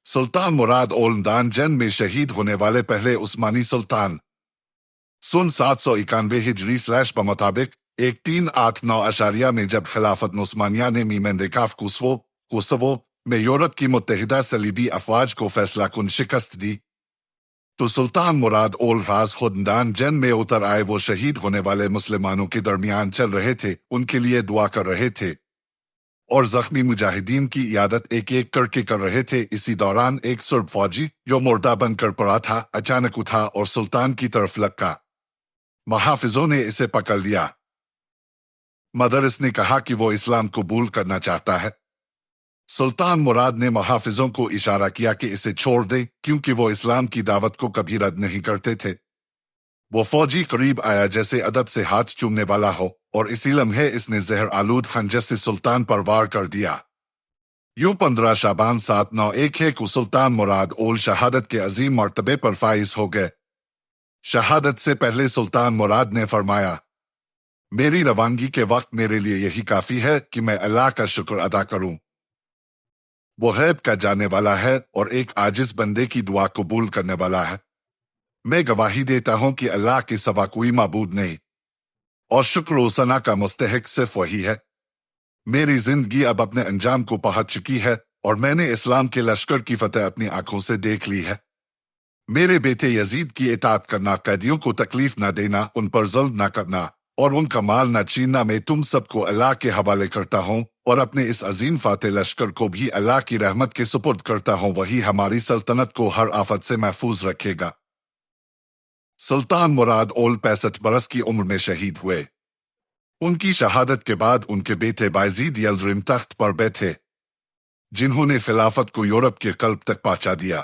سلطان مراد اولندان جنگ میں شہید ہونے والے پہلے عثمانی سلطان۔ سن 791 ہجری / بمطابق 1389 میں جب خلافت عثمانیہ نے میمندکاف کوسوو میں یورپ کی متحدہ صلیبی افواج کو فیصلہ کن شکست دی تو سلطان مراد اول راز خدندان جنگ میں اتر آئے۔ وہ شہید ہونے والے مسلمانوں کے درمیان چل رہے تھے، ان کے لیے دعا کر رہے تھے اور زخمی مجاہدین کی عیادت ایک ایک کر کے کر رہے تھے۔ اسی دوران ایک سرب فوجی جو مردہ بن کر پڑا تھا اچانک اٹھا اور سلطان کی طرف لپکا۔ محافظوں نے اسے پکڑ لیا مگر اس نے کہا کہ وہ اسلام قبول کرنا چاہتا ہے۔ سلطان مراد نے محافظوں کو اشارہ کیا کہ اسے چھوڑ دیں کیونکہ وہ اسلام کی دعوت کو کبھی رد نہیں کرتے تھے۔ وہ فوجی قریب آیا جیسے ادب سے ہاتھ چومنے والا ہو، اور اسی لمحے اس نے زہر آلود خنجر سے سلطان پر وار کر دیا۔ یوں 15 شعبان 791 کو سلطان مراد اول شہادت کے عظیم مرتبے پر فائز ہو گئے۔ شہادت سے پہلے سلطان مراد نے فرمایا، میری روانگی کے وقت میرے لیے یہی کافی ہے کہ میں اللہ کا شکر ادا کروں۔ وہ غیب کا جانے والا ہے اور ایک عاجز بندے کی دعا قبول کرنے والا ہے۔ میں گواہی دیتا ہوں کہ اللہ کے سوا کوئی معبود نہیں اور شکر و ثنا کا مستحق صرف وہی ہے۔ میری زندگی اب اپنے انجام کو پہنچ چکی ہے اور میں نے اسلام کے لشکر کی فتح اپنی آنکھوں سے دیکھ لی ہے۔ میرے بیٹے یزید کی اطاعت کرنا، قیدیوں کو تکلیف نہ دینا، ان پر ظلم نہ کرنا اور ان کا مال نہ چھیننا، میں تم سب کو اللہ کے حوالے کرتا ہوں اور اپنے اس عظیم فاتح لشکر کو بھی اللہ کی رحمت کے سپرد کرتا ہوں۔ وہی ہماری سلطنت کو ہر آفت سے محفوظ رکھے گا۔ سلطان مراد اول 65 برس کی عمر میں شہید ہوئے۔ ان کی شہادت کے بعد ان کے بیٹے بایزید یلدریم تخت پر بیٹھے، جنہوں نے خلافت کو یورپ کے قلب تک پہنچا دیا۔